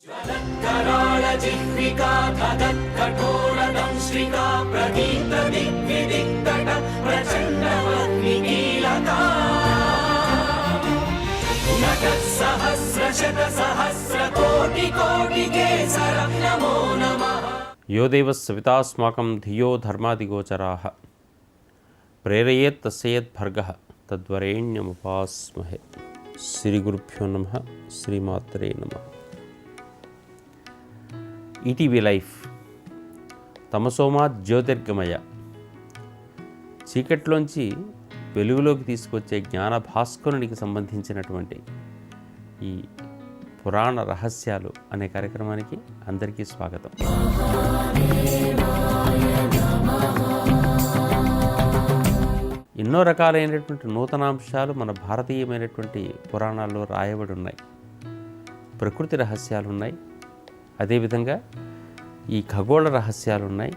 ज्वलत्कराळजिह्विका तदत्कठोरदंश्रिका प्रदीप्तदिग्विदिक्तट प्रचण्डमग्निकीलका नटःसहस्रशतसहस्रकोटिकोटिकेसरं नमो नमः। यो देवः सवितास्माकं धियो धर्मादिगोचराः प्रेरयेत् तस्येद्भर्गः तद्वरेण्यमुपास्महे। శ్రీ గురుభ్యో నమః, శ్రీమాత్రే నమః. ఈటీవీ లైఫ్ తమసోమా జ్యోతిర్గమయ, చీకట్లోంచి వెలుగులోకి తీసుకొచ్చే జ్ఞాన భాస్కరునికి సంబంధించినటువంటి ఈ పురాణ రహస్యాలు అనే కార్యక్రమానికి అందరికీ స్వాగతం. ఎన్నో రకాలైనటువంటి నూతనాంశాలు మన భారతీయమైనటువంటి పురాణాల్లో రాయబడి ఉన్నాయి. ప్రకృతి రహస్యాలు ఉన్నాయి, అదేవిధంగా ఈ ఖగోళ రహస్యాలు ఉన్నాయి.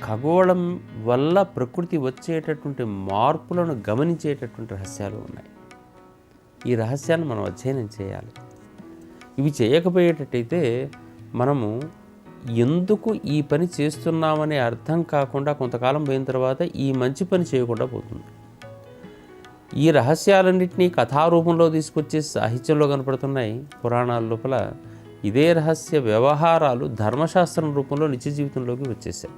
ఖగోళం వల్ల ప్రకృతి వచ్చేటటువంటి మార్పులను గమనించేటటువంటి రహస్యాలు ఉన్నాయి. ఈ రహస్యాన్ని మనం అధ్యయనం చేయాలి. ఇవి చేయకపోయేటట్టయితే మనము ఎందుకు ఈ పని చేస్తున్నామనే అర్థం కాకుండా కొంతకాలం పోయిన తర్వాత ఈ మంచి పని చేయకుండా పోతుంది. ఈ రహస్యాలన్నింటినీ కథారూపంలో తీసుకొచ్చి సాహిత్యంలో కనపడుతున్నాయి. పురాణాల లోపల ఇదే రహస్య వ్యవహారాలు ధర్మశాస్త్రం రూపంలో నిత్య జీవితంలోకి వచ్చేసాయి.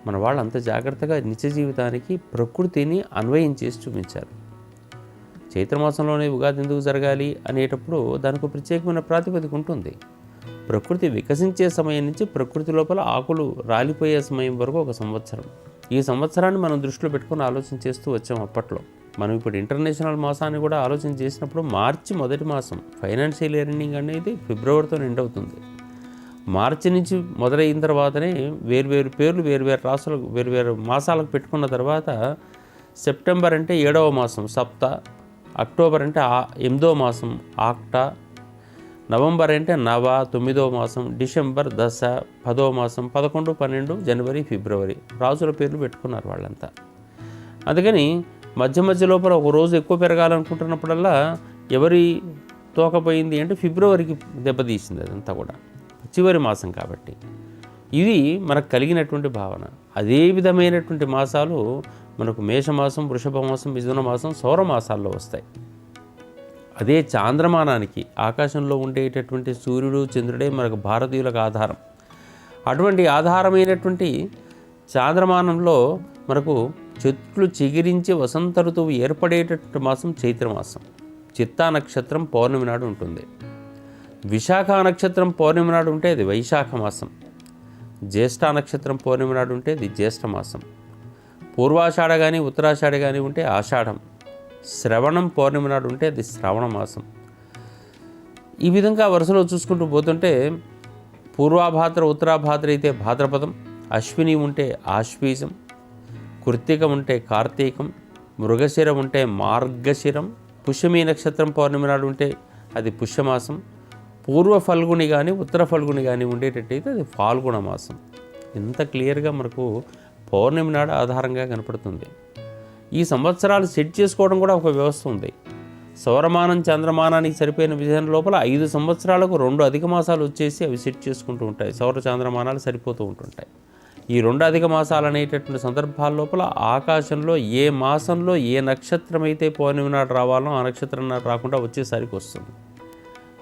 మన వాళ్ళు అంత జాగ్రత్తగా నిత్య జీవితానికి ప్రకృతిని అన్వయం చేసి చూపించారు. చైత్రమాసంలోనే ఉగాది ఎందుకు జరగాలి అనేటప్పుడు దానికి ప్రత్యేకమైన ప్రాతిపదిక ఉంటుంది. ప్రకృతి వికసించే సమయం నుంచి ప్రకృతి లోపల ఆకులు రాలిపోయే సమయం వరకు ఒక సంవత్సరం. ఈ సంవత్సరాన్ని మనం దృష్టిలో పెట్టుకొని ఆలోచన చేస్తూ వచ్చాం. అప్పట్లో మనం ఇప్పుడు ఇంటర్నేషనల్ మాసాన్ని కూడా ఆలోచన చేసినప్పుడు మార్చి మొదటి మాసం, ఫైనాన్షియల్ ఇయర్ ఎండింగ్ అనేది ఫిబ్రవరితో ఎండ్ అవుతుంది. మార్చి నుంచి మొదలైన తర్వాతనే వేర్వేరు పేర్లు వేర్వేరు రాసులకు వేర్వేరు మాసాలకు పెట్టుకున్న తర్వాత సెప్టెంబర్ అంటే 7వ మాసం సప్త, అక్టోబర్ అంటే 8వ మాసం ఆక్టా, నవంబర్ అంటే నవ 9వ మాసం, డిసెంబర్ దశ 10వ మాసం, 11, 12, జనవరి, ఫిబ్రవరి రాజుల పేర్లు పెట్టుకున్నారు వాళ్ళంతా. అందుకని మధ్య మధ్య లోపల ఒక రోజు ఎక్కువ పెరగాలనుకుంటున్నప్పుడల్లా ఎవరి తోకపోయింది అంటే ఫిబ్రవరికి దెబ్బతీసింది. అదంతా కూడా చివరి మాసం కాబట్టి ఇది మనకు కలిగినటువంటి భావన. అదే విధమైనటువంటి మాసాలు మనకు మేషమాసం, వృషభ మాసం, మిథున మాసం, సౌరమాసాల్లో వస్తాయి. అదే చాంద్రమానానికి ఆకాశంలో ఉండేటటువంటి సూర్యుడు చంద్రుడే మనకు భారతీయులకు ఆధారం. అటువంటి ఆధారమైనటువంటి చాంద్రమానంలో మనకు చెట్లు చిగిరించి వసంత ఋతువు ఏర్పడేటటువంటి మాసం చైత్రమాసం. చిత్తా నక్షత్రం పౌర్ణమి నాడు ఉంటుంది. విశాఖ నక్షత్రం పౌర్ణమి నాడు ఉంటే అది వైశాఖ మాసం. జ్యేష్ఠ నక్షత్రం పౌర్ణమి నాడు ఉంటే అది జ్యేష్ఠ మాసం. పూర్వాషాఢ కానీ ఉత్తరాషాఢ కానీ ఉంటే ఆషాఢం. శ్రవణం పౌర్ణమి నాడు ఉంటే అది శ్రావణ మాసం. ఈ విధంగా వరుసలో చూసుకుంటూ పోతుంటే పూర్వాభాద్ర ఉత్తరాభాద్ర అయితే భాద్రపదం, అశ్విని ఉంటే ఆశ్వీజం, కృత్తికం ఉంటే కార్తీకం, మృగశిరం ఉంటే మార్గశిరం, పుష్యమీ నక్షత్రం పౌర్ణమి నాడు ఉంటే అది పుష్యమాసం, పూర్వ ఫల్గుని కానీ ఉత్తర ఫల్గుని కానీ ఉండేటట్టయితే అది ఫాల్గుణ మాసం. ఇంత క్లియర్గా మనకు పౌర్ణమి నాడు ఆధారంగా కనపడుతుంది. ఈ సంవత్సరాలు సెట్ చేసుకోవడం కూడా ఒక వ్యవస్థ ఉంది. సౌరమానం చంద్రమానానికి సరిపోయిన విధానం లోపల 5 సంవత్సరాలకు 2 అధిక మాసాలు వచ్చేసి అవి సెట్ చేసుకుంటూ ఉంటాయి. సౌర చంద్రమానాలు సరిపోతూ ఉంటుంటాయి. ఈ 2 అధిక మాసాలు అనేటటువంటి సందర్భాల లోపల ఆకాశంలో ఏ మాసంలో ఏ నక్షత్రం అయితే పౌర్ణమి నాడు రావాలో ఆ నక్షత్రం నాడు రాకుండా వచ్చేసరికి వస్తుంది.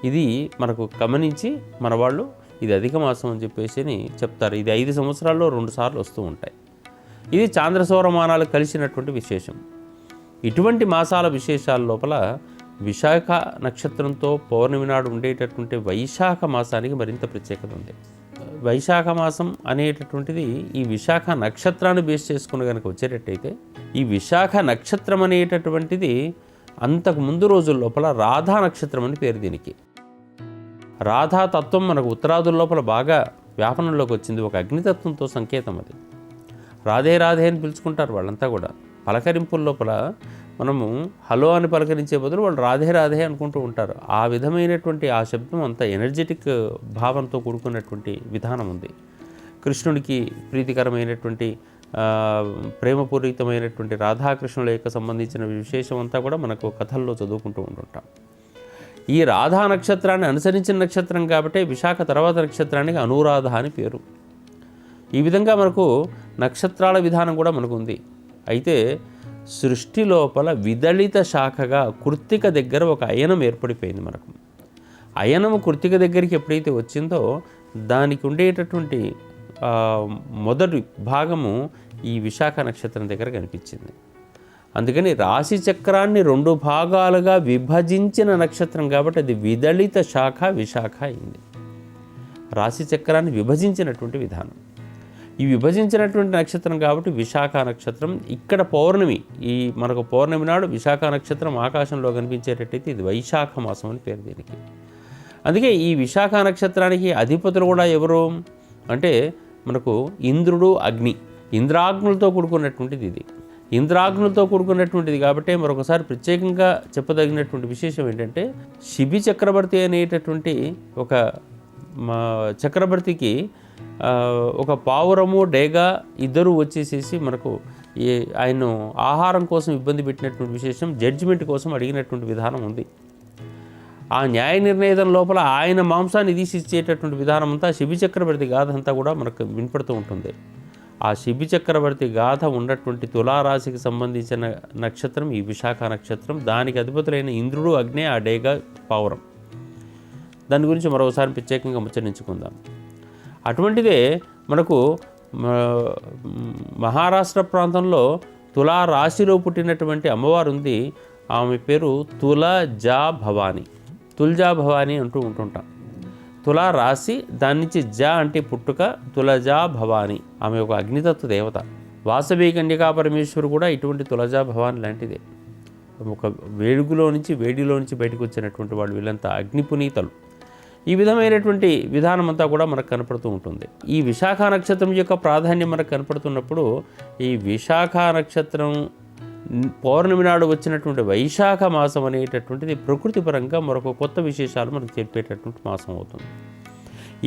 ఇది మనకు గమనించి మన వాళ్ళు ఇది అధిక మాసం అని చెప్పేసి చెప్తారు. ఇది 5 సంవత్సరాల్లో 2 సార్లు వస్తూ ఉంటాయి. ఇది చాంద్రసౌరమానాలు కలిసినటువంటి విశేషం. ఇటువంటి మాసాల విశేషాల లోపల విశాఖ నక్షత్రంతో పౌర్ణమి నాడు ఉండేటటువంటి వైశాఖ మాసానికి మరింత ప్రత్యేకత ఉంది. వైశాఖ మాసం అనేటటువంటిది ఈ విశాఖ నక్షత్రాన్ని బేస్ చేసుకుని కనుక వచ్చేటట్టయితే ఈ విశాఖ నక్షత్రం అనేటటువంటిది అంతకు ముందు రోజుల లోపల రాధా నక్షత్రం అని పేరు దీనికి. రాధా తత్వం మనకు ఉత్తరాదుల లోపల బాగా వ్యాపనంలోకి వచ్చింది. ఒక అగ్నితత్వంతో సంకేతం అది. రాధే రాధే అని పిలుచుకుంటారు వాళ్ళంతా కూడా. పలకరింపుల లోపల మనము హలో అని పలకరించే బదులు వాళ్ళు రాధే రాధే అనుకుంటూ ఉంటారు. ఆ విధమైనటువంటి ఆ శబ్దం అంత ఎనర్జెటిక్ భావంతో కూడుకున్నటువంటి విధానం ఉంది. కృష్ణుడికి ప్రీతికరమైనటువంటి ప్రేమపూరితమైనటువంటి రాధాకృష్ణుల యొక్క సంబంధించిన విశేషం అంతా కూడా మనకు కథల్లో చదువుకుంటూ ఉంటుంటాం. ఈ రాధా నక్షత్రాన్ని అనుసరించిన నక్షత్రం కాబట్టి విశాఖ తర్వాత నక్షత్రానికి అనురాధ అని పేరు. ఈ విధంగా మనకు నక్షత్రాల విధానం కూడా మనకు ఉంది. అయితే సృష్టి లోపల విదళిత శాఖగా కృత్తిక దగ్గర ఒక అయనం ఏర్పడిపోయింది మనకు. అయనం కృత్తిక దగ్గరికి ఎప్పుడైతే వచ్చిందో దానికి ఉండేటటువంటి మొదటి భాగము ఈ విశాఖ నక్షత్రం దగ్గర కనిపించింది. అందుకని రాశి చక్రాన్ని 2 భాగాలుగా విభజించిన నక్షత్రం కాబట్టి అది విదళిత శాఖ విశాఖ అయింది. రాశి చక్రాన్ని విభజించినటువంటి విధానం. ఈ విభజించినటువంటి నక్షత్రం కాబట్టి విశాఖ నక్షత్రం. ఇక్కడ పౌర్ణమి, ఈ మనకు పౌర్ణమి నాడు విశాఖ నక్షత్రం ఆకాశంలో కనిపించేటట్టయితే ఇది వైశాఖ మాసం అని పేరు దీనికి. అందుకే ఈ విశాఖ నక్షత్రానికి అధిపతులు కూడా ఎవరు అంటే మనకు ఇంద్రుడు, అగ్ని, ఇంద్రాగ్నులతో కూడుకున్నటువంటిది ఇది. ఇంద్రాగ్నులతో కూడుకున్నటువంటిది కాబట్టి మరొకసారి ప్రత్యేకంగా చెప్పదగినటువంటి విశేషం ఏంటంటే శిబి చక్రవర్తి అనేటటువంటి ఒక చక్రవర్తికి ఒక పావురము డేగా ఇద్దరు వచ్చేసేసి మనకు ఆయన ఆహారం కోసం ఇబ్బంది పెట్టినటువంటి విశేషం, జడ్జిమెంట్ కోసం అడిగినటువంటి విధానం ఉంది. ఆ న్యాయ నిర్ణయం లోపల ఆయన మాంసాన్ని తీసి ఇచ్చేటటువంటి విధానం అంతా శిబి చక్రవర్తి గాథ అంతా కూడా మనకు వినపడుతూ ఉంటుంది. ఆ శిబి చక్రవర్తి గాథ ఉన్నటువంటి తులారాశికి సంబంధించిన నక్షత్రం ఈ విశాఖ నక్షత్రం. దానికి అధిపతులైన ఇంద్రుడు, అగ్ని, ఆ డేగా పావురం. దాని గురించి మరోసారి ప్రత్యేకంగా ముచ్చరించుకుందాం. అటువంటిదే మనకు మహారాష్ట్ర ప్రాంతంలో తులారాశిలో పుట్టినటువంటి అమ్మవారు ఉంది. ఆమె పేరు తులజా భవాని. తుల్జా భవాని అంటూ ఉంటుంటాం. తులా రాశి, దాని నుంచి జా అంటే పుట్టుక, తులజా భవాని. ఆమె ఒక అగ్నితత్వ దేవత. వాసవి కన్యకా పరమేశ్వరు కూడా ఇటువంటి తులజా భవాని లాంటిదే. ఒక వేడిలో నుంచి బయటకు వచ్చినటువంటి వాళ్ళు వీళ్ళంతా అగ్నిపునీతలు. ఈ విధమైనటువంటి విధానం అంతా కూడా మనకు కనపడుతూ ఉంటుంది. ఈ విశాఖ నక్షత్రం యొక్క ప్రాధాన్యం మనకు కనపడుతున్నప్పుడు ఈ విశాఖ నక్షత్రం పౌర్ణమి నాడు వచ్చినటువంటి వైశాఖ మాసం అనేటటువంటిది ప్రకృతి పరంగా మరొక కొత్త విశేషాలు మనకు చెప్పేటటువంటి మాసం అవుతుంది.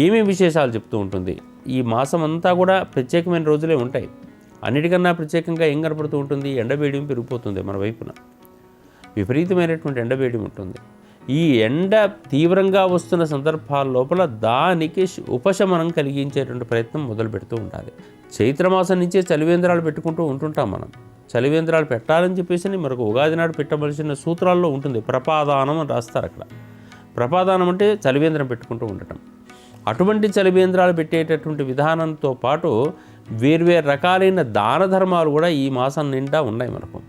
ఏమేమి విశేషాలు చెప్తూ ఉంటుంది. ఈ మాసం అంతా కూడా ప్రత్యేకమైన రోజులే ఉంటాయి. అన్నిటికన్నా ప్రత్యేకంగా ఏం కనపడుతూ ఉంటుంది, ఎండవేడియం పెరిగిపోతుంది. మన వైపున విపరీతమైనటువంటి ఎండవేడియం ఉంటుంది. ఈ ఎండ తీవ్రంగా వస్తున్న సందర్భాల లోపల దానికి ఉపశమనం కలిగించేటువంటి ప్రయత్నం మొదలు పెడుతూ ఉండాలి. చైత్రమాసం నుంచే చలివేంద్రాలు పెట్టుకుంటూ ఉంటుంటాం మనం. చలివేంద్రాలు పెట్టాలని చెప్పేసి మనకు ఉగాది నాడు పెట్టవలసిన సూత్రాల్లో ఉంటుంది. ప్రపాదానం అని రాస్తారు అక్కడ. ప్రపాదానం అంటే చలివేంద్రం పెట్టుకుంటూ ఉండటం. అటువంటి చలివేంద్రాలు పెట్టేటటువంటి విధానంతో పాటు వేర్వేరు రకాలైన దాన ధర్మాలు కూడా ఈ మాసం నిండా ఉన్నాయి మనకు.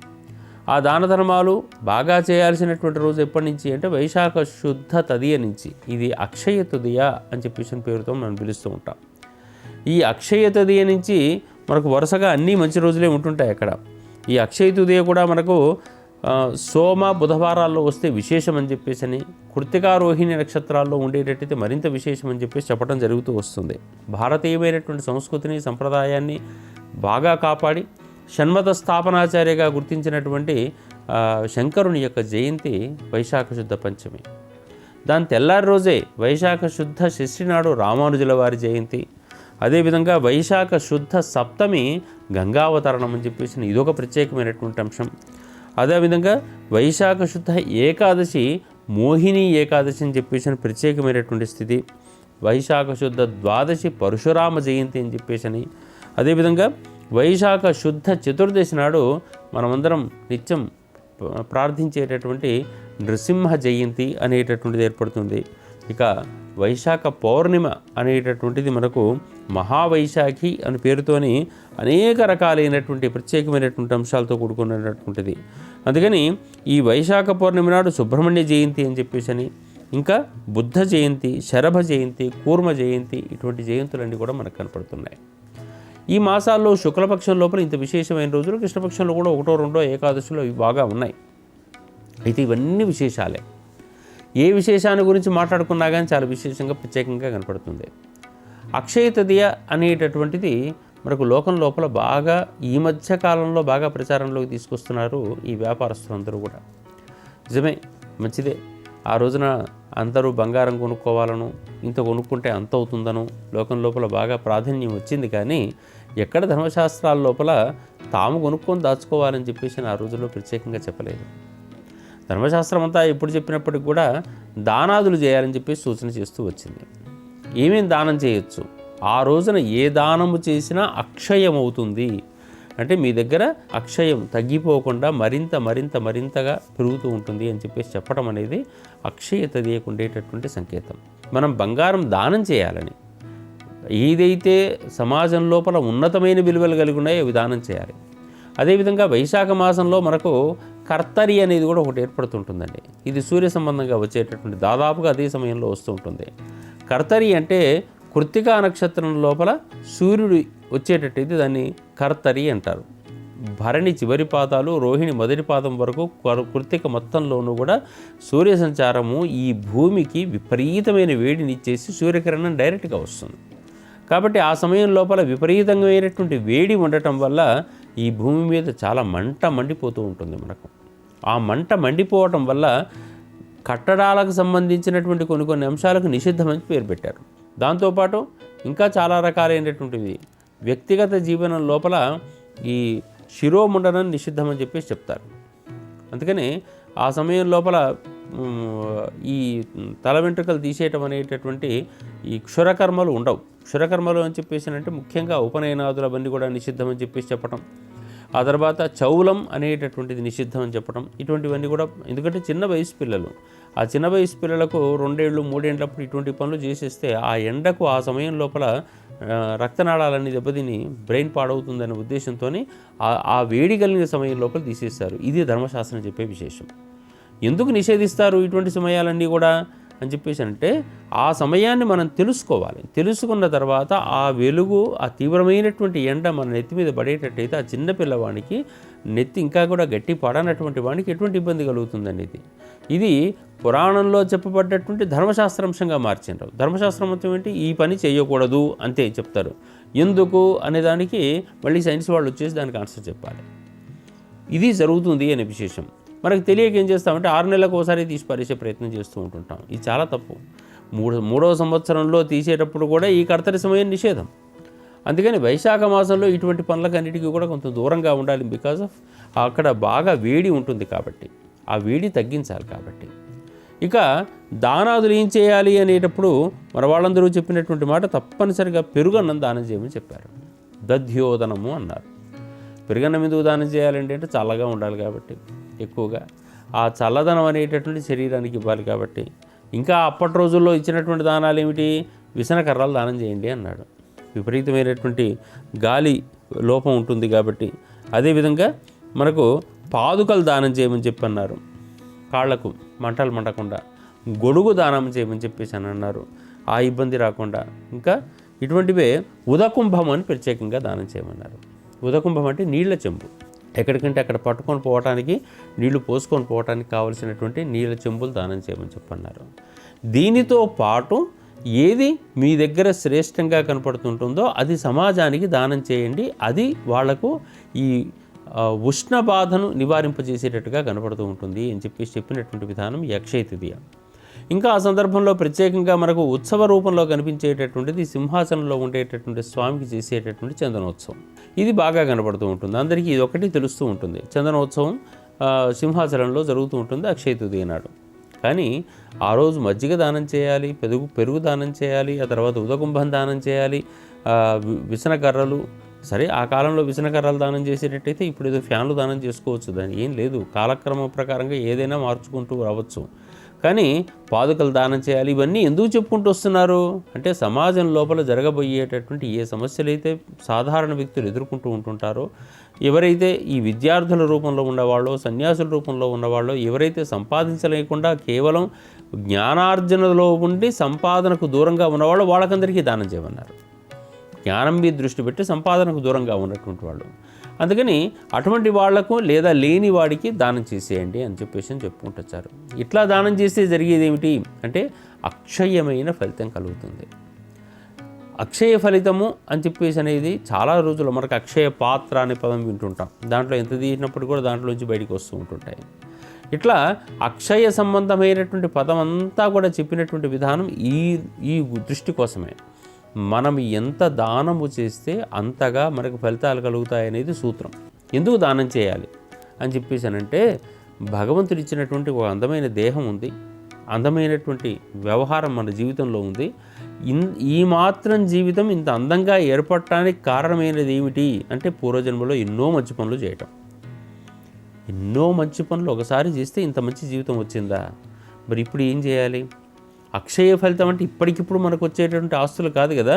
ఆ దాన ధర్మాలు బాగా చేయాల్సినటువంటి రోజు ఎప్పటి నుంచి అంటే వైశాఖ శుద్ధ తదియ నుంచి. ఇది అక్షయ తదియ అని చెప్పేసి పేరుతో మనం పిలుస్తూ ఉంటాం. ఈ అక్షయ తదియ నుంచి మనకు వరుసగా అన్నీ మంచి రోజులే ఉంటుంటాయి అక్కడ. ఈ అక్షయ తృతీయ కూడా మనకు సోమ బుధవారాల్లో వస్తే విశేషం అని చెప్పేసి, కృత్తికా రోహిణి నక్షత్రాల్లో ఉండేటట్టయితే మరింత విశేషం అని చెప్పేసి చెప్పడం జరుగుతూ వస్తుంది. భారతీయమైనటువంటి సంస్కృతిని, సంప్రదాయాన్ని బాగా కాపాడి షణ్మత స్థాపనాచార్యగా గుర్తించినటువంటి శంకరుని యొక్క జయంతి వైశాఖ శుద్ధ పంచమి. దాని తెల్లారి రోజే వైశాఖ శుద్ధ షష్ఠి నాడు రామానుజుల వారి జయంతి. అదేవిధంగా వైశాఖ శుద్ధ సప్తమి గంగావతరణం అని చెప్పేసి ఇదొక ప్రత్యేకమైనటువంటి అంశం. అదేవిధంగా వైశాఖ శుద్ధ ఏకాదశి మోహిని ఏకాదశి అని చెప్పేసి ప్రత్యేకమైనటువంటి స్థితి. వైశాఖ శుద్ధ ద్వాదశి పరశురామ జయంతి అని చెప్పేసి. అదేవిధంగా వైశాఖ శుద్ధ చతుర్దశి నాడు మనమందరం నిత్యం ప్రార్థించేటటువంటి నృసింహ జయంతి అనేటటువంటిది ఏర్పడుతుంది. ఇక వైశాఖ పౌర్ణిమ అనేటటువంటిది మనకు మహావైశాఖి అని పేరుతోని అనేక రకాలైనటువంటి ప్రత్యేకమైనటువంటి అంశాలతో కూడుకున్నటువంటిది. అందుకని ఈ వైశాఖ పౌర్ణమి నాడు సుబ్రహ్మణ్య జయంతి అని చెప్పేసి, ఇంకా బుద్ధ జయంతి, శరభ జయంతి, కూర్మ జయంతి, ఇటువంటి జయంతులన్నీ కూడా మనకు కనపడుతున్నాయి. ఈ మాసాల్లో శుక్లపక్షం లోపల ఇంత విశేషమైన రోజులు, కృష్ణపక్షంలో కూడా 1, 2 ఏకాదశిలో ఇవి బాగా ఉన్నాయి. అయితే ఇవన్నీ విశేషాలే. ఏ విశేషాన్ని గురించి మాట్లాడుకున్నా కానీ చాలా విశేషంగా ప్రత్యేకంగా కనపడుతుంది. అక్షయ తదియ అనేటటువంటిది మనకు లోకం లోపల బాగా ఈ మధ్య కాలంలో బాగా ప్రచారంలోకి తీసుకొస్తున్నారు ఈ వ్యాపారస్తులందరూ కూడా. నిజమే, మంచిదే. ఆ రోజున అందరూ బంగారం కొనుక్కోవాలను, ఇంత కొనుక్కుంటే అంత అవుతుందను లోకం లోపల బాగా ప్రాధాన్యం వచ్చింది. కానీ ఎక్కడ ధర్మశాస్త్రాల లోపల తాము కొనుక్కొని దాచుకోవాలని చెప్పేసి ఆ రోజుల్లో ప్రత్యేకంగా చెప్పలేదు. ధర్మశాస్త్రం అంతా ఎప్పుడు చెప్పినప్పటికి కూడా దానాదులు చేయాలని చెప్పి సూచన చేస్తూ వచ్చింది. ఏమేమి దానం చేయొచ్చు, ఆ రోజున ఏ దానము చేసినా అక్షయం అవుతుంది అంటే మీ దగ్గర అక్షయం తగ్గిపోకుండా మరింతగా పెరుగుతూ ఉంటుంది అని చెప్పేసి చెప్పడం అనేది అక్షయత ఉండేటటువంటి సంకేతం. మనం బంగారం దానం చేయాలని, ఏదైతే సమాజం లోపల ఉన్నతమైన విలువలు కలిగి ఉన్నాయో అవి దానం చేయాలి. అదేవిధంగా వైశాఖ మాసంలో మనకు కర్తరి అనేది కూడా ఒకటి ఏర్పడుతుంటుందండి. ఇది సూర్య సంబంధంగా వచ్చేటటువంటి దాదాపుగా అదే సమయంలో వస్తూ ఉంటుంది. కర్తరి అంటే కృత్తికా నక్షత్రం లోపల సూర్యుడు వచ్చేటట్టయితే దాన్ని కర్తరి అంటారు. భరణి చివరి పాదాలు, రోహిణి మొదటి పాదం వరకు కృత్తిక మొత్తంలోనూ కూడా సూర్య సంచారము ఈ భూమికి విపరీతమైన వేడిని ఇచ్చేసి సూర్యకిరణం డైరెక్ట్గా వస్తుంది. కాబట్టి ఆ సమయం లోపల విపరీతమైనటువంటి వేడి ఉండటం వల్ల ఈ భూమి మీద చాలా మండిపోతూ ఉంటుంది మనకు. ఆ మండిపోవటం వల్ల కట్టడాలకు సంబంధించినటువంటి కొన్ని అంశాలకు నిషిద్ధమని పేరు పెట్టారు. దాంతోపాటు ఇంకా చాలా రకాలైనటువంటివి వ్యక్తిగత జీవనం లోపల ఈ శిరోముండనం నిషిద్ధమని చెప్పేసి చెప్తారు. అందుకని ఆ సమయం లోపల ఈ తల వెంట్రుకలు తీసేయటం అనేటటువంటి ఈ క్షురకర్మలు ఉండవు. క్షురకర్మలు అని చెప్పేసి అంటే ముఖ్యంగా ఉపనయనాదులు అవన్నీ కూడా నిషిద్ధం అని చెప్పేసి చెప్పటం, ఆ తర్వాత చౌలం అనేటటువంటిది నిషిద్ధం అని చెప్పడం, ఇటువంటివన్నీ కూడా. ఎందుకంటే చిన్న వయసు పిల్లలు, ఆ చిన్న వయసు పిల్లలకు 2 ఏళ్ళు 3 ఏళ్ళప్పుడు ఇటువంటి పనులు చేసేస్తే ఆ ఎండకు ఆ సమయం లోపల రక్తనాళాలన్నీ దెబ్బతిని బ్రెయిన్ పాడవుతుందనే ఉద్దేశంతో ఆ వేడి కలిగిన సమయం లోపల తీసేస్తారు. ఇది ధర్మశాస్త్రం చెప్పే విశేషం. ఎందుకు నిషేధిస్తారు ఇటువంటి సమయాలన్నీ కూడా అని చెప్పేసి అంటే ఆ సమయాన్ని మనం తెలుసుకోవాలి. తెలుసుకున్న తర్వాత ఆ వెలుగు, ఆ తీవ్రమైనటువంటి ఎండ మన నెత్తి మీద పడేటట్టయితే ఆ చిన్న పిల్లవానికి నెత్తి ఇంకా కూడా గట్టి పడనటువంటి వానికి ఎటువంటి ఇబ్బంది కలుగుతుందండి. ఇది పురాణంలో చెప్పబడ్డటువంటి ధర్మశాస్త్రాంశంగా మార్చిండ్రు. ధర్మశాస్త్రం మొత్తం ఏంటి, ఈ పని చేయకూడదు అంతే చెప్తారు. ఎందుకు అనేదానికి మళ్ళీ సైన్స్ వాళ్ళు వచ్చేసి దానికి ఆన్సర్ చెప్పాలి. ఇది జరుగుతుంది అనే విశేషం మనకు తెలియక ఏం చేస్తామంటే 6 నెలలకు ఒకసారి తీసి పారేసే ప్రయత్నం చేస్తూ ఉంటుంటాం. ఇది చాలా తప్పు. మూడవ సంవత్సరంలో తీసేటప్పుడు కూడా ఈ కర్తరి సమయం నిషేధం. అందుకని వైశాఖ మాసంలో ఇటువంటి పనులకన్నిటికీ కూడా కొంత దూరంగా ఉండాలి. బికాజ్ ఆఫ్ అక్కడ బాగా వేడి ఉంటుంది కాబట్టి ఆ వేడి తగ్గించాలి. కాబట్టి ఇక దానాదులు ఏం చేయాలి అనేటప్పుడు మన వాళ్ళందరూ చెప్పినటువంటి మాట తప్పనిసరిగా పెరుగన్నం దానం చేయమని చెప్పారు. దధ్యోదనము అన్నారు. పెరుగన్నం ఎందుకు దానం చేయాలంటే అంటే చల్లగా ఉండాలి కాబట్టి, ఎక్కువగా ఆ చల్లదనం అనేటటువంటి శరీరానికి ఇవ్వాలి కాబట్టి. ఇంకా అప్పటి రోజుల్లో ఇచ్చినటువంటి దానాలు ఏమిటి, విసనకర్రలు దానం చేయండి అన్నాడు. విపరీతమైనటువంటి గాలి లోపం ఉంటుంది కాబట్టి. అదేవిధంగా మనకు పాదుకలు దానం చేయమని చెప్పి అన్నారు. కాళ్లకు మంటలు మంటకుండా గొడుగు దానం చేయమని చెప్పేసి అని అన్నారు, ఆ ఇబ్బంది రాకుండా. ఇంకా ఇటువంటివే ఉదకుంభం అని ప్రత్యేకంగా దానం చేయమన్నారు. ఉదకుంభం అంటే నీళ్ల చెంబు, ఎక్కడికంటే అక్కడ పట్టుకొని పోవటానికి, నీళ్లు పోసుకొని పోవటానికి కావలసినటువంటి నీళ్ళ చెంబులు దానం చేయమని చెప్పన్నారు. దీనితో పాటు ఏది మీ దగ్గర శ్రేష్టంగా కనపడుతుంటుందో అది సమాజానికి దానం చేయండి. అది వాళ్లకు ఈ ఉష్ణ బాధను నివారింపజేసేటట్టుగా కనపడుతూ ఉంటుంది అని చెప్పినటువంటి విధానం ఈ అక్షయ తృతీయ. ఇంకా ఆ సందర్భంలో ప్రత్యేకంగా మనకు ఉత్సవ రూపంలో కనిపించేటటువంటిది సింహాసనంలో ఉండేటటువంటి స్వామికి చేసేటటువంటి చందనోత్సవం. ఇది బాగా కనపడుతూ ఉంటుంది. అందరికీ ఇది ఒకటి తెలుస్తూ ఉంటుంది. చందనోత్సవం సింహాసనంలో జరుగుతూ ఉంటుంది అక్షయ తృతీయ నాడు. కానీ ఆ రోజు మజ్జిగ దానం చేయాలి, పెరుగు దానం చేయాలి, ఆ తర్వాత ఉదకుంభం దానం చేయాలి, విసనకర్రలు. సరే, ఆ కాలంలో విసనకర్రలు దానం చేసేటట్టయితే ఇప్పుడు ఏదో ఫ్యాన్లు దానం చేసుకోవచ్చు, దాని ఏం లేదు. కాలక్రమం ప్రకారంగా ఏదైనా మార్చుకుంటూ రావచ్చు. కానీ పాదుకలు దానం చేయాలి. ఇవన్నీ ఎందుకు చెప్పుకుంటూ వస్తున్నారు అంటే సమాజం లోపల జరగబోయేటటువంటి ఏ సమస్యలు అయితే సాధారణ వ్యక్తులు ఎదుర్కొంటూ ఉంటుంటారో, ఎవరైతే ఈ విద్యార్థుల రూపంలో ఉన్నవాళ్ళో, సన్యాసుల రూపంలో ఉన్నవాళ్ళో, ఎవరైతే సంపాదించలేకుండా కేవలం జ్ఞానార్జనలో ఉండి సంపాదనకు దూరంగా ఉన్నవాళ్ళో వాళ్ళకందరికీ దానం చేయమన్నారు. జ్ఞానం మీద దృష్టి పెట్టి సంపాదనకు దూరంగా ఉన్నటువంటి వాళ్ళు. అందుకని అటువంటి వాళ్లకు లేదా లేని వాడికి దానం చేసేయండి అని చెప్పేసి చెప్పుకుంటొచ్చారు. ఇట్లా దానం చేస్తే జరిగేది ఏమిటి అంటే అక్షయమైన ఫలితం కలుగుతుంది. అక్షయ ఫలితము అని చెప్పేసి అనేది చాలా రోజులు మనకు అక్షయ పాత్ర అనే పదం వింటుంటాం. దాంట్లో ఎంత తీసినప్పుడు కూడా దాంట్లోంచి బయటికి వస్తూ ఉంటుంటాయి. ఇట్లా అక్షయ సంబంధమైనటువంటి పదం అంతా కూడా చెప్పినటువంటి విధానం ఈ దృష్టి కోసమే. మనం ఎంత దానము చేస్తే అంతగా మనకు ఫలితాలు కలుగుతాయనేది సూత్రం. ఎందుకు దానం చేయాలి అని చెప్పేసానంటే భగవంతుడు ఇచ్చినటువంటి ఒక అందమైన దేహం ఉంది, అందమైనటువంటి వ్యవహారం మన జీవితంలో ఉంది. ఈ మాత్రం జీవితం ఇంత అందంగా ఏర్పడటానికి కారణమైనది ఏమిటి అంటే పూర్వజన్మలో ఎన్నో మంచి పనులు చేయటం. ఎన్నో మంచి పనులు ఒకసారి చేస్తే ఇంత మంచి జీవితం వచ్చిందా? మరి ఇప్పుడు ఏం చేయాలి? అక్షయ ఫలితం అంటే ఇప్పటికిప్పుడు మనకు వచ్చేటువంటి ఆస్తులు కాదు కదా,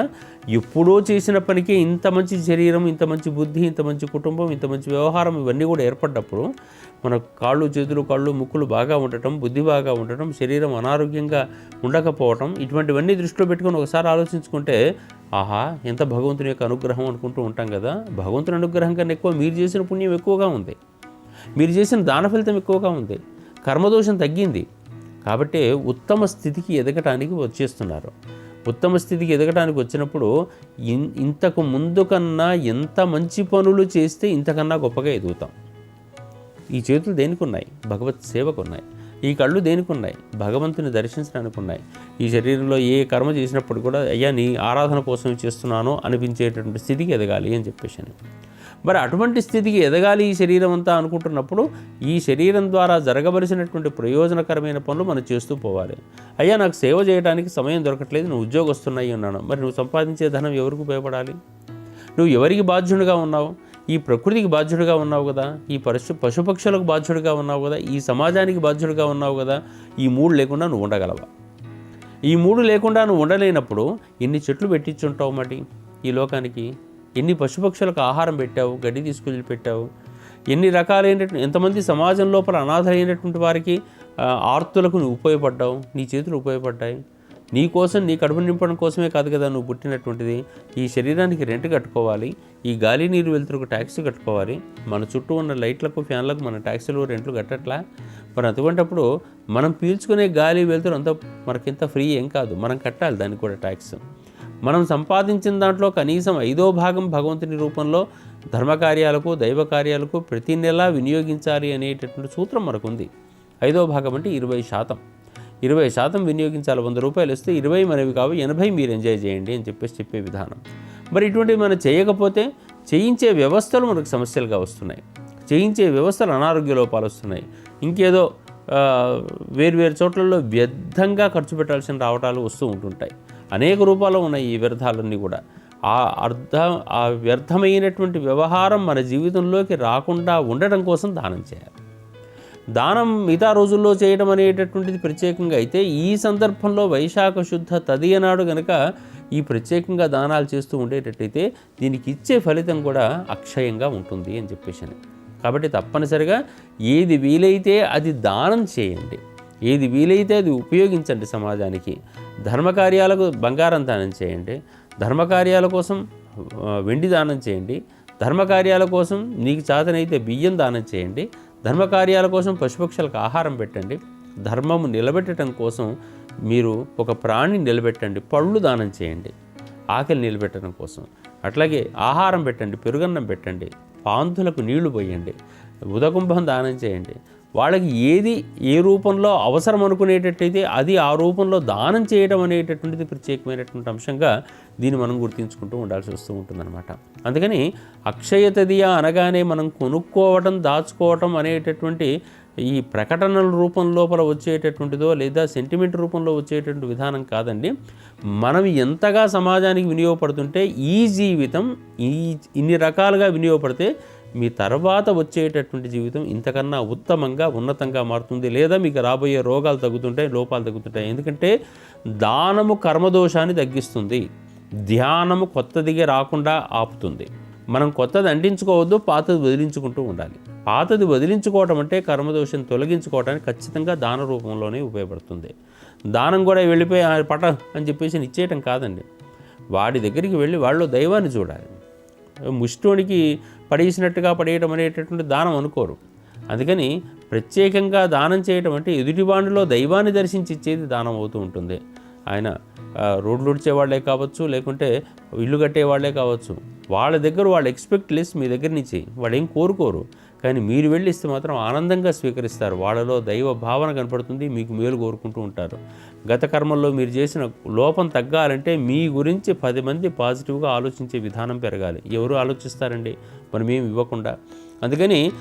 ఎప్పుడో చేసిన పనికే ఇంత మంచి శరీరం, ఇంత మంచి బుద్ధి, ఇంత మంచి కుటుంబం, ఇంత మంచి వ్యవహారం ఇవన్నీ కూడా ఏర్పడ్డప్పుడు మన కాళ్ళు చేతులు కళ్ళు ముక్కులు బాగా ఉండటం, బుద్ధి బాగా ఉండటం, శరీరం అనారోగ్యంగా ఉండకపోవటం, ఇటువంటివన్నీ దృష్టిలో పెట్టుకొని ఒకసారి ఆలోచించుకుంటే ఆహా ఎంత భగవంతుని యొక్క అనుగ్రహం అనుకుంటూ ఉంటాం కదా. భగవంతుని అనుగ్రహం కన్నా ఎక్కువ మీరు చేసిన పుణ్యం ఎక్కువగా ఉంది, మీరు చేసిన దాన ఫలితం ఎక్కువగా ఉంది, కర్మదోషం తగ్గింది. కాబట్టి ఉత్తమ స్థితికి ఎదగటానికి వచ్చేస్తున్నారు. ఉత్తమ స్థితికి ఎదగటానికి వచ్చినప్పుడు ఇంతకు ముందు కన్నా ఎంత మంచి పనులు చేస్తే ఇంతకన్నా గొప్పగా ఎదుగుతాం. ఈ చేతులు దేనికి ఉన్నాయి? భగవత్ సేవకు ఉన్నాయి. ఈ కళ్ళు దేనికి ఉన్నాయి? భగవంతుని దర్శించడానికి ఉన్నాయి. ఈ శరీరంలో ఏ కర్మ చేసినప్పుడు కూడా అయ్యా నీ ఆరాధన కోసం చేస్తున్నానో అనిపించేటటువంటి స్థితికి ఎదగాలి అని చెప్పేసి. మరి అటువంటి స్థితికి ఎదగాలి ఈ శరీరం అంతా అనుకుంటున్నప్పుడు ఈ శరీరం ద్వారా జరగవలసినటువంటి ప్రయోజనకరమైన పనులు మనం చేస్తూ పోవాలి. అయ్యా నాకు సేవ చేయడానికి సమయం దొరకట్లేదు, నువ్వు ఉద్యోగస్తున్నాయి అన్నాను, మరి నువ్వు సంపాదించే ధనం ఎవరికి ఉపయోగపడాలి? నువ్వు ఎవరికి బాధ్యుడిగా ఉన్నావు? ఈ ప్రకృతికి బాధ్యుడిగా ఉన్నావు కదా, ఈ పశుపక్షులకు బాధ్యుడిగా ఉన్నావు కదా, ఈ సమాజానికి బాధ్యుడిగా ఉన్నావు కదా. ఈ మూడు లేకుండా నువ్వు ఉండగలవా? ఈ మూడు లేకుండా నువ్వు ఉండలేనప్పుడు ఎన్ని చెట్లు పెట్టించుంటావు మరి ఈ లోకానికి? ఎన్ని పశుపక్షులకు ఆహారం పెట్టావు, గడ్డి తీసుకెళ్ళి పెట్టావు, ఎన్ని రకాలైనటువంటి ఎంతమంది సమాజం లోపల అనాథలైనటువంటి వారికి ఆర్తులకు నువ్వు ఉపయోగపడ్డావు, నీ చేతులు ఉపయోగపడ్డాయి. నీ కోసం, నీ కడుపు నింపడం కోసమే కాదు కదా నువ్వు పుట్టినటువంటిది. ఈ శరీరానికి రెంట్ కట్టుకోవాలి, ఈ గాలి నీరు వెలుతురుకు ట్యాక్సీ కట్టుకోవాలి, మన చుట్టూ ఉన్న లైట్లకు ఫ్యాన్లకు మన ట్యాక్సీలు రెంట్లు కట్టట్లా. మరి అటువంటిప్పుడు మనం పీల్చుకునే గాలి వెలుతురు అంతా మనకింత ఫ్రీ ఏం కాదు, మనం కట్టాలి దానికి కూడా ట్యాక్స్. మనం సంపాదించిన దాంట్లో కనీసం 5వ భాగం భగవంతుని రూపంలో ధర్మకార్యాలకు, దైవ కార్యాలకు ప్రతి నెల వినియోగించాలి అనేటటువంటి సూత్రం మనకుంది. 5వ భాగం అంటే 20%. 20% వినియోగించాలి. 100 రూపాయలు ఇస్తే 20 మనవి కావు, 80 మీరు ఎంజాయ్ చేయండి అని చెప్పే విధానం. మరి ఇటువంటివి మనం చేయకపోతే చేయించే వ్యవస్థలు మనకు సమస్యలుగా వస్తున్నాయి. చేయించే వ్యవస్థలు అనారోగ్య లోపాలు వస్తున్నాయి. ఇంకేదో వేర్వేరు చోట్లలో వ్యర్థంగా ఖర్చు పెట్టాల్సిన రావటాలు వస్తూ ఉంటుంటాయి. అనేక రూపాల్లో ఉన్నాయి ఈ వ్యర్థాలన్నీ కూడా. ఆ వ్యర్థమైనటువంటి వ్యవహారం మన జీవితంలోకి రాకుండా ఉండటం కోసం దానం చేయాలి. దానం మిగతా రోజుల్లో చేయడం అనేటటువంటిది ప్రత్యేకంగా అయితే, ఈ సందర్భంలో వైశాఖ శుద్ధ తదియనాడు కనుక ఈ ప్రత్యేకంగా దానాలు చేస్తూ ఉండేటట్టయితే దీనికి ఇచ్చే ఫలితం కూడా అక్షయంగా ఉంటుంది అని చెప్పేసి. కాబట్టి తప్పనిసరిగా ఏది వీలైతే అది దానం చేయండి, ఏది వీలైతే అది ఉపయోగించండి సమాజానికి. ధర్మకార్యాలకు బంగారం దానం చేయండి, ధర్మకార్యాల కోసం వెండి దానం చేయండి, ధర్మకార్యాల కోసం నీకు చేతనైతే బియ్యం దానం చేయండి, ధర్మకార్యాల కోసం పశుపక్షులకు ఆహారం పెట్టండి, ధర్మము నిలబెట్టడం కోసం మీరు ఒక ప్రాణిని నిలబెట్టండి, పళ్ళు దానం చేయండి ఆకలి నిలబెట్టడం కోసం. అట్లాగే ఆహారం పెట్టండి, పెరుగన్నం పెట్టండి, పాంతులకు నీళ్లు పోయండి, ఉదకుంభం దానం చేయండి. వాళ్ళకి ఏది ఏ రూపంలో అవసరం అనుకునేటట్టయితే అది ఆ రూపంలో దానం చేయడం అనేటటువంటిది ప్రత్యేకమైనటువంటి అంశంగా దీన్ని మనం గుర్తించుకుంటూ ఉండాల్సి వస్తూ ఉంటుందన్నమాట. అందుకని అక్షయ తదియ అనగానే మనం కొనుక్కోవటం, దాచుకోవటం అనేటటువంటి ఈ ప్రకటనల రూపం లోపల వచ్చేటటువంటిదో లేదా సెంటిమెంట్ రూపంలో వచ్చేటటువంటి విధానం కాదండి. మనం ఎంతగా సమాజానికి వినియోగపడుతుంటే ఈ జీవితం ఇన్ని రకాలుగా వినియోగపడితే మీ తర్వాత వచ్చేటటువంటి జీవితం ఇంతకన్నా ఉత్తమంగా ఉన్నతంగా మారుతుంది. లేదా మీకు రాబోయే రోగాలు తగ్గుతుంటాయి, లోపాలు తగ్గుతుంటాయి. ఎందుకంటే దానము కర్మదోషాన్ని తగ్గిస్తుంది, ధ్యానము కొత్తదిగా రాకుండా ఆపుతుంది. మనం కొత్తది అంటించుకోవద్దు, పాతది వదిలించుకుంటూ ఉండాలి. పాతది వదిలించుకోవటం అంటే కర్మదోషం తొలగించుకోవడానికి ఖచ్చితంగా దాన రూపంలోనే ఉపయోగపడుతుంది. దానం కూడా వెళ్ళిపోయి పట అని చెప్పేసి ఇచ్చేయటం కాదండి. వాడి దగ్గరికి వెళ్ళి వాళ్ళు దైవాన్ని చూడాలి. ముష్టోనికి పడేసినట్టుగా పడేయటం అనేటటువంటి దానం అనుకోరు. అందుకని ప్రత్యేకంగా దానం చేయటం అంటే ఎదుటివాడిలో దైవాన్ని దర్శించి ఇచ్చేది దానం అవుతూ ఉంటుంది. ఆయన రోడ్లు ఉడిచేవాళ్లే కావచ్చు, లేకుంటే ఇల్లు కట్టేవాళ్లే కావచ్చు, వాళ్ళ దగ్గర వాళ్ళు ఎక్స్పెక్ట్ లెస్ మీ దగ్గర నుంచి, వాళ్ళు ఏం కోరుకోరు. కానీ మీరు వెళ్ళి ఇస్తే మాత్రం ఆనందంగా స్వీకరిస్తారు. వాళ్ళలో దైవ భావన కనపడుతుంది, మీకు మేలు కోరుకుంటూ ఉంటారు. గత కర్మల్లో మీరు చేసిన లోపం తగ్గాలంటే మీ గురించి 10 మంది పాజిటివ్గా ఆలోచించే విధానం పెరగాలి. ఎవరు ఆలోచిస్తారండి మనమేమి ఇవ్వకుండా? అందుకని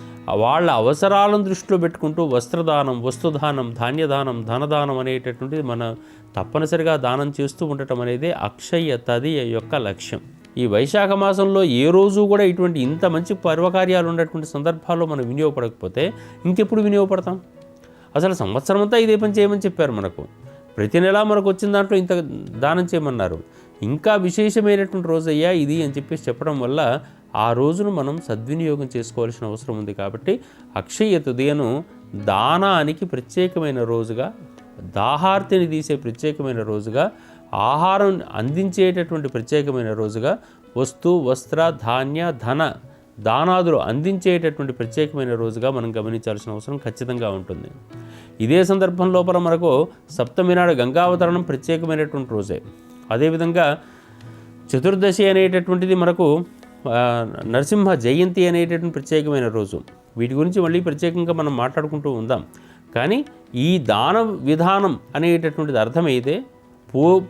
వాళ్ళ అవసరాలను దృష్టిలో పెట్టుకుంటూ వస్త్రదానం, వస్తుదానం, ధాన్యదానం, ధనదానం అనేటటువంటిది మన తప్పనిసరిగా దానం చేస్తూ ఉండటం అనేది అక్షయ తదియ యొక్క లక్ష్యం. ఈ వైశాఖ మాసంలో ఏ రోజు కూడా ఇటువంటి ఇంత మంచి పర్వకార్యాలు ఉన్నటువంటి సందర్భాల్లో మనం వినియోగపడకపోతే ఇంకెప్పుడు వినియోగపడతాం? అసలు సంవత్సరం అంతా ఇదే పని చేయమని చెప్పారు మనకు. ప్రతి నెలా మనకు వచ్చిన దాంట్లో ఇంత దానం చేయమన్నారు. ఇంకా విశేషమైనటువంటి రోజయ్యా ఇది అని చెప్పేసి చెప్పడం వల్ల ఆ రోజును మనం సద్వినియోగం చేసుకోవాల్సిన అవసరం ఉంది. కాబట్టి అక్షయ తృతీయను దానానికి ప్రత్యేకమైన రోజుగా, దాహార్తిని తీసే ప్రత్యేకమైన రోజుగా, ఆహారం అందించేటటువంటి ప్రత్యేకమైన రోజుగా, వస్తు, వస్త్ర, ధాన్య, ధన దానాదులు అందించేటటువంటి ప్రత్యేకమైన రోజుగా మనం గమనించాల్సిన అవసరం ఖచ్చితంగా ఉంటుంది. ఇదే సందర్భం లోపల మనకు సప్తమి నాడు గంగావతరణం ప్రత్యేకమైనటువంటి రోజే. అదేవిధంగా చతుర్దశి అనేటటువంటిది మనకు నరసింహ జయంతి అనేటటువంటి ప్రత్యేకమైన రోజు. వీటి గురించి మళ్ళీ ప్రత్యేకంగా మనం మాట్లాడుకుంటూ ఉందాం. కానీ ఈ దాన విధానం అనేటటువంటిది అర్థమైతే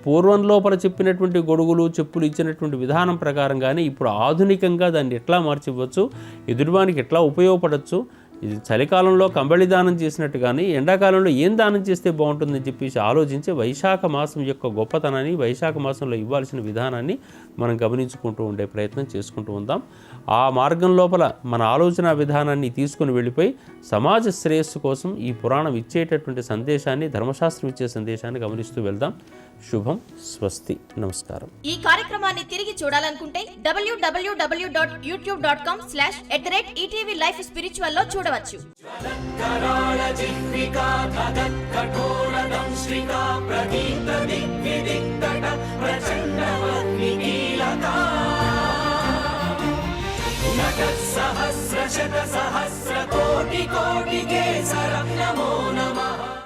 పూర్వం లోపల చెప్పినటువంటి గొడుగులు, చెప్పులు ఇచ్చినటువంటి విధానం ప్రకారంగానే ఇప్పుడు ఆధునికంగా దాన్ని ఎట్లా మార్చివ్వచ్చు, ఎదుటివానికి ఎట్లా ఉపయోగపడవచ్చు, ఇది చలికాలంలో కంబళి దానం చేసినట్టు కానీ ఎండాకాలంలో ఏం దానం చేస్తే బాగుంటుందని చెప్పేసి ఆలోచించి వైశాఖ మాసం యొక్క గొప్పతనాన్ని, వైశాఖ మాసంలో ఇవ్వాల్సిన విధానాన్ని మనం గమనించుకుంటూ ఉండే ప్రయత్నం చేసుకుంటూ ఉందాం. ఆ మార్గం లోపల మన ఆలోచన విధానాన్ని తీసుకుని వెళ్ళిపోయి సమాజ శ్రేయస్సు కోసం ఈ పురాణం ఇచ్చేటటువంటి సందేశాన్ని, ధర్మశాస్త్రం ఇచ్చే సందేశాన్ని గమనిస్తూ వెళ్దాం. శుభం. స్వస్తి. నమస్కారం. ఈ కార్యక్రమాన్ని తిరిగి చూడాలనుకుంటే www.youtube.com/@ETV Life Spiritual లో చూడవచ్చు. कराळ जिह्विका कठोरदंश्रिका प्रदीप्त दिग्विदिक्तट प्रचण्डमग्निकीलका नटः सहस्रशतसहस्रकोटिकोटिकेसरं नमो